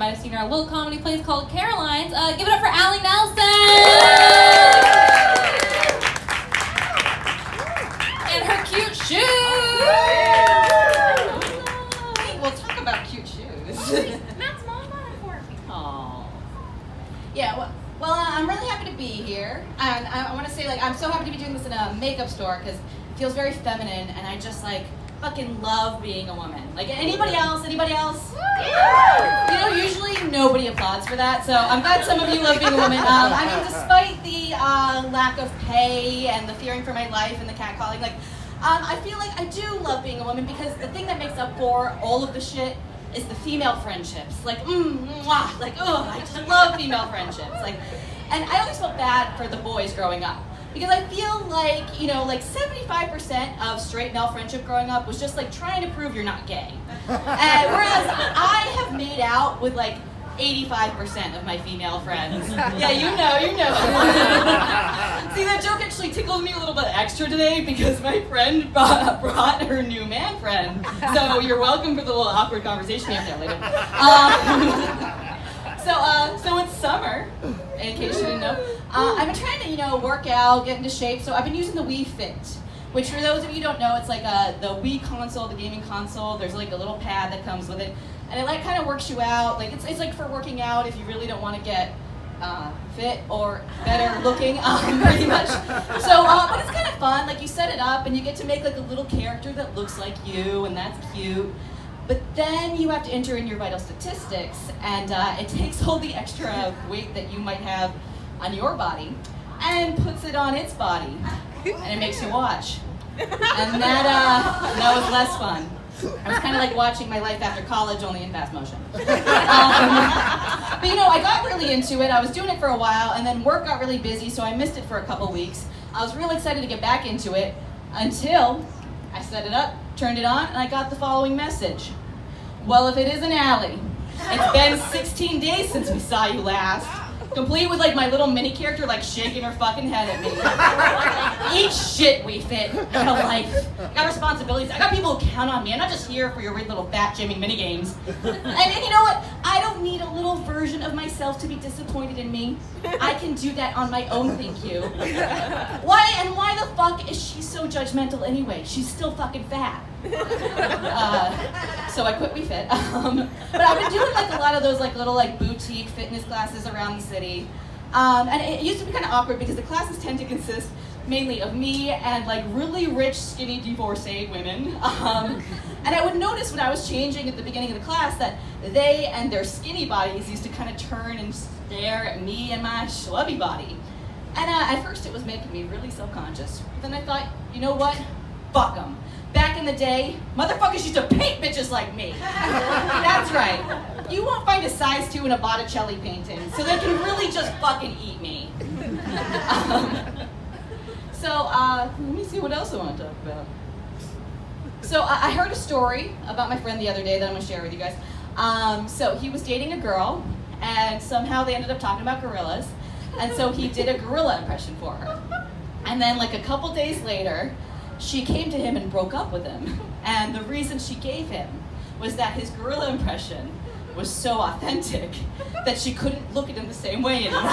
might have seen her at a little comedy place called Caroline's. Give it up for Allie Nelson! And her cute shoes! Hey, we'll talk about cute shoes. Matt's mom bought it for me. Aww. Yeah, well, I'm really happy to be here. And I want to say, like, I'm so happy to be doing this in a makeup store because it feels very feminine, and I just, like, fucking love being a woman. Like, anybody else? You know, usually nobody applauds for that, so I'm glad some of you love being a woman. I mean, despite the lack of pay and the fearing for my life and the catcalling, like, I feel like I do love being a woman because the thing that makes up for all of the shit is the female friendships. Like, mwah, like, ugh, I just love female friendships. Like, and I always felt bad for the boys growing up. Because I feel like, you know, like 75% of straight male friendship growing up was just like trying to prove you're not gay. Whereas I have made out with like 85% of my female friends. Yeah, you know. See, that joke actually tickled me a little bit extra today because my friend brought her new man friend. So you're welcome for the little awkward conversation you have to have later. So it's summer, in case you didn't know. I've been trying to, you know, work out, get into shape, so I've been using the Wii Fit, which for those of you who don't know, it's like the Wii console, the gaming console. There's like a little pad that comes with it, and it like kind of works you out. Like it's like for working out if you really don't want to get fit or better looking, pretty much. So, but it's kind of fun. Like you set it up, and you get to make like a little character that looks like you, and that's cute. But then you have to enter in your vital statistics, and it takes all the extra weight that you might have on your body and puts it on its body, and it makes you watch. And that was less fun. I was kind of like watching my life after college, only in fast motion. But you know, I got really into it. I was doing it for a while, and then work got really busy, so I missed it for a couple weeks. I was really excited to get back into it until I set it up, turned it on, and I got the following message. Well, if it isn't Allie, it's been 16 days since we saw you last. Complete with like my little mini character like shaking her fucking head at me. Eat shit, Wii Fit. I got a life. I got responsibilities. I got people who count on me. I'm not just here for your weird little fat Jimmy mini games. And you know what? I don't need a little version of myself to be disappointed in me. I can do that on my own, thank you. Why the fuck is she so judgmental anyway? She's still fucking fat. So I quit Wii Fit. But I've been doing like a lot of those like little like boutique fitness classes around the city. And it used to be kind of awkward because the classes tend to consist mainly of me and like really rich, skinny, divorcee women. And I would notice when I was changing at the beginning of the class that they and their skinny bodies used to kind of turn and stare at me and my schlubby body. And at first it was making me really self-conscious. But then I thought, you know what? Fuck them. Back in the day, motherfuckers used to paint bitches like me. That's right. You won't find a size 2 in a Botticelli painting, so they can really just fucking eat me. Let me see what else I want to talk about. So I heard a story about my friend the other day that I'm going to share with you guys. So he was dating a girl, and somehow they ended up talking about gorillas, and so he did a gorilla impression for her. And then like a couple days later, she came to him and broke up with him. And the reason she gave him was that his gorilla impression was so authentic that she couldn't look at him the same way anymore. Now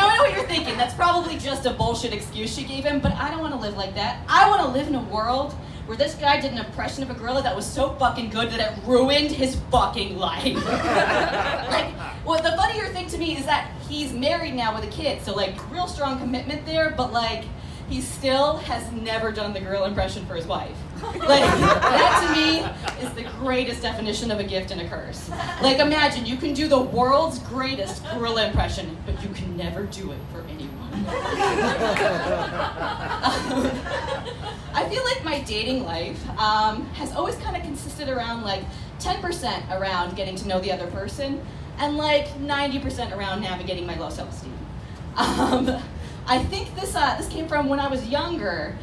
I know what you're thinking, that's probably just a bullshit excuse she gave him, but I don't want to live like that. I want to live in a world where this guy did an impression of a gorilla that was so fucking good that it ruined his fucking life. Like, well, the funnier thing to me is that he's married now with a kid, so like real strong commitment there, but like, he still has never done the gorilla impression for his wife. Like, that to me is the greatest definition of a gift and a curse. Like, imagine you can do the world's greatest gorilla impression, but you can never do it for anyone. I feel like my dating life has always kind of consisted around like 10% around getting to know the other person, and like 90% around navigating my low self-esteem. I think this came from when I was younger.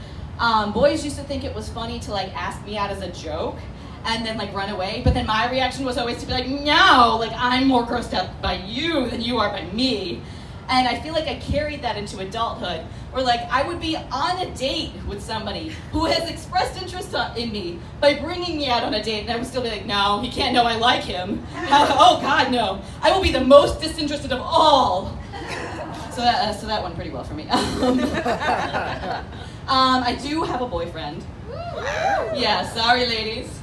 Boys used to think it was funny to like ask me out as a joke and then like run away, but then my reaction was always to be like, no, like I'm more grossed out by you than you are by me. And I feel like I carried that into adulthood, where like I would be on a date with somebody who has expressed interest in me by bringing me out on a date, and I would still be like, no, he can't know I like him. Oh God, no. I will be the most disinterested of all. So that went pretty well for me. I do have a boyfriend. Yeah, sorry ladies.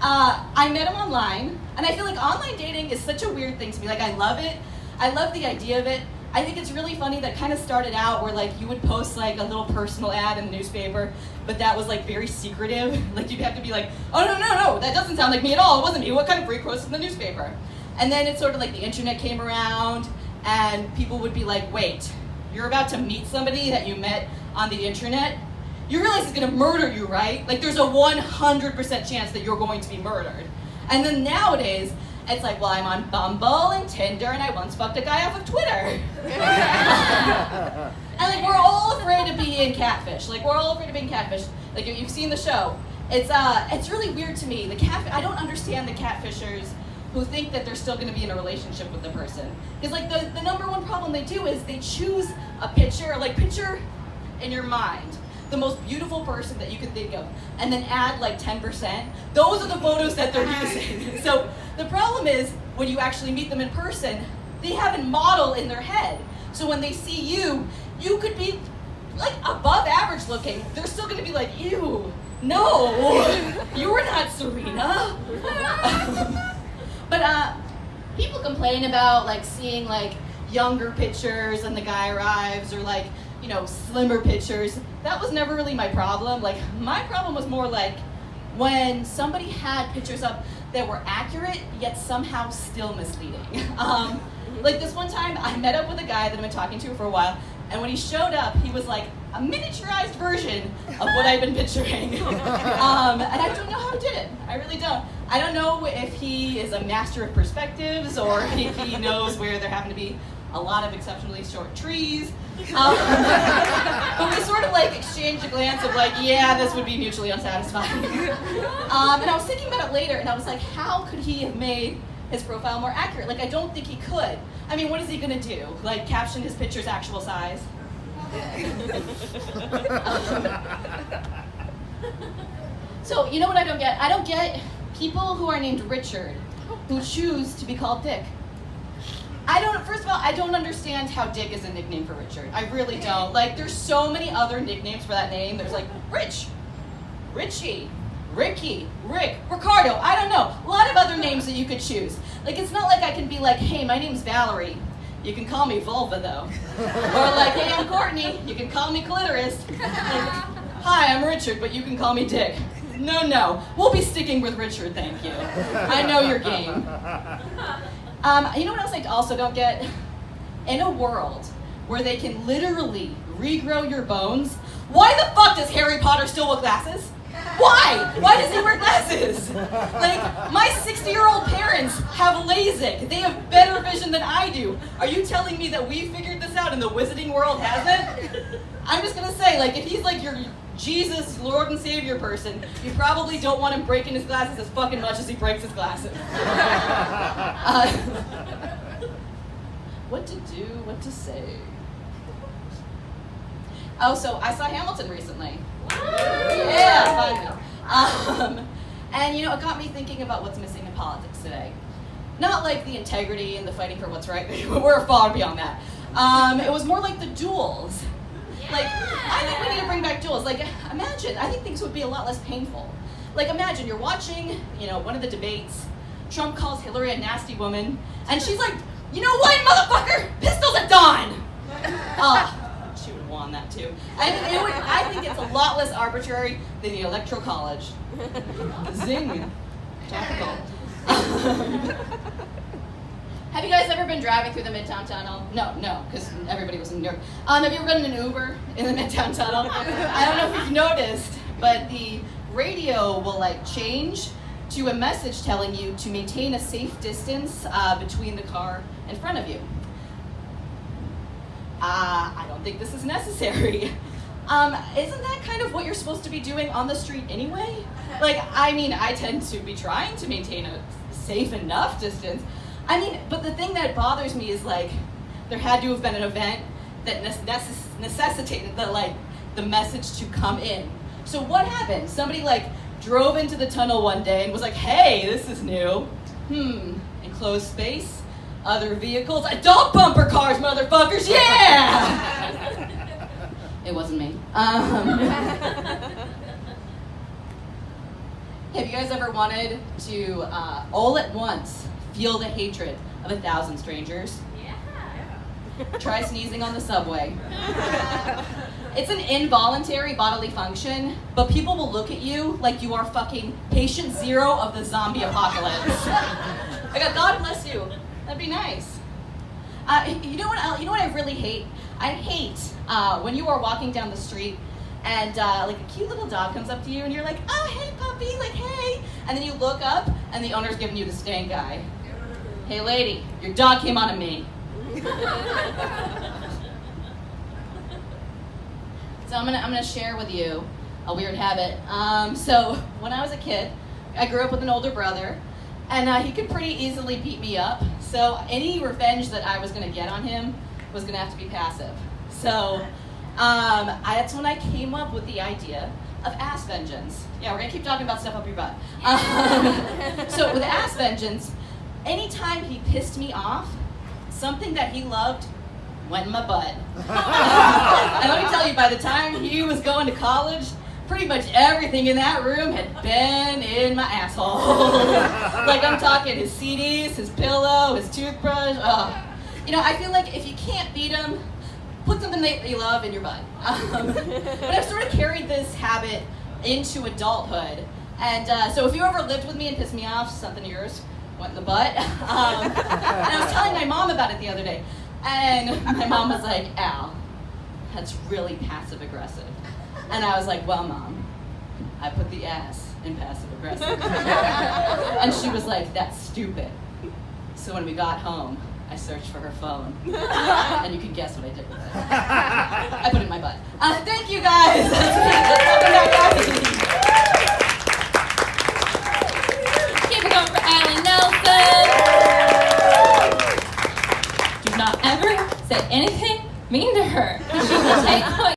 I met him online, and I feel like online dating is such a weird thing to me. Like, I love it. I love the idea of it. I think it's really funny that kind of started out where like you would post like a little personal ad in the newspaper, but that was like very secretive. Like you'd have to be like, oh no, that doesn't sound like me at all. It wasn't me. What kind of freak posted in the newspaper? And then it's sort of like the internet came around, and people would be like, wait, you're about to meet somebody that you met on the internet? You realize he's gonna murder you, right? Like there's a 100% chance that you're going to be murdered. And then nowadays, it's like, well, I'm on Bumble and Tinder, and I once fucked a guy off of Twitter. And like we're all afraid of being catfish. Like we're all afraid of being catfish. Like you've seen the show. It's really weird to me. I don't understand the catfishers who think that they're still going to be in a relationship with the person. Because like the number one problem they do is they choose a picture, like picture in your mind the most beautiful person that you could think of, and then add like 10%. Those are the photos that they're using. So the problem is when you actually meet them in person, they have a model in their head. So when they see you, you could be like above average looking. They're still going to be like, ew, no, you were not Serena. But people complain about like seeing like younger pictures and the guy arrives, or like, you know, slimmer pictures. That was never really my problem. Like my problem was more like when somebody had pictures up that were accurate yet somehow still misleading. Like this one time I met up with a guy that I've been talking to for a while, and when he showed up he was like a miniaturized version of what I've been picturing. And I don't know how he did it. I really don't. I don't know if he is a master of perspectives, or if he knows where there happen to be a lot of exceptionally short trees. But we sort of like exchanged a glance of like, yeah, this would be mutually unsatisfying. And I was thinking about it later, and I was like, how could he have made his profile more accurate? Like, I don't think he could. I mean, what is he gonna do? Like, caption his picture's actual size? So, you know what I don't get? I don't get people who are named Richard who choose to be called Dick. First of all, I don't understand how Dick is a nickname for Richard. I really don't. Like, there's so many other nicknames for that name. There's like Rich, Richie, Ricky, Rick, Ricardo, I don't know. A lot of other names that you could choose. Like, it's not like I can be like, hey, my name's Valerie. You can call me Vulva, though. Or like, hey, I'm Courtney. You can call me Clitoris. Like, hi, I'm Richard, but you can call me Dick. No. We'll be sticking with Richard, thank you. I know your game. You know what else I also don't get? In a world where they can literally regrow your bones, why the fuck does Harry Potter still wear glasses? Why? Why does he wear glasses? Like, my 60-year-old parents have LASIK. They have better vision than I do. Are you telling me that we figured this out and the wizarding world hasn't? I'm just gonna say, like, if he's like your Jesus, Lord and Savior person, you probably don't want him breaking his glasses as fucking much as he breaks his glasses. What to do, what to say. Oh, so I saw Hamilton recently. Yeah, finally. And you know, it got me thinking about what's missing in politics today. Not like the integrity and the fighting for what's right. We're far beyond that. It was more like the duels. Like, I think we need to bring back duels. Like, imagine, I think things would be a lot less painful. Like, imagine you're watching, you know, one of the debates. Trump calls Hillary a nasty woman, and she's like, you know what, motherfucker? Pistols at dawn! She would have won that too. I think it's a lot less arbitrary than the Electoral College. Zing. Topical. Have you guys ever been driving through the Midtown Tunnel? No, because everybody was in New York. Have you ever been in an Uber in the Midtown Tunnel? I don't know if you've noticed, but the radio will like change to a message telling you to maintain a safe distance between the car in front of you. I don't think this is necessary. Isn't that kind of what you're supposed to be doing on the street anyway? Like, I mean, I tend to be trying to maintain a safe enough distance, I mean, but the thing that bothers me is like, there had to have been an event that necessitated the message to come in. So what happened? Somebody like drove into the tunnel one day and was like, hey, this is new. Enclosed space, other vehicles, adult bumper cars, motherfuckers, yeah! It wasn't me. Have you guys ever wanted to, all at once, feel the hatred of 1,000 strangers? Yeah. Try sneezing on the subway. It's an involuntary bodily function, but people will look at you like you are fucking patient zero of the zombie apocalypse. I got, God bless you. That'd be nice. You know what I really hate? I hate when you are walking down the street and like a cute little dog comes up to you and you're like, oh, hey puppy, like hey. And then you look up and the owner's giving you the stank eye. Hey lady, your dog came onto me. So I'm gonna share with you a weird habit. So when I was a kid, I grew up with an older brother, and he could pretty easily beat me up. So any revenge that I was gonna get on him was gonna have to be passive. So that's when I came up with the idea of ass vengeance. Yeah, we're gonna keep talking about stuff up your butt. So with ass vengeance, anytime he pissed me off, something that he loved went in my butt. And let me tell you, by the time he was going to college, pretty much everything in that room had been in my asshole. Like I'm talking his CDs, his pillow, his toothbrush. You know, I feel like if you can't beat him, put something that you love in your butt. But I've sort of carried this habit into adulthood. And so if you ever lived with me and pissed me off, something of yours went in the butt. And I was telling my mom about it the other day. And my mom was like, Al, that's really passive aggressive. And I was like, well, Mom, I put the ass in passive aggressive. And she was like, that's stupid. So when we got home, I searched for her phone. And you can guess what I did with it. I put it in my butt. Thank you guys. Keep it going for Allie Nelson. Do not ever say anything mean to her.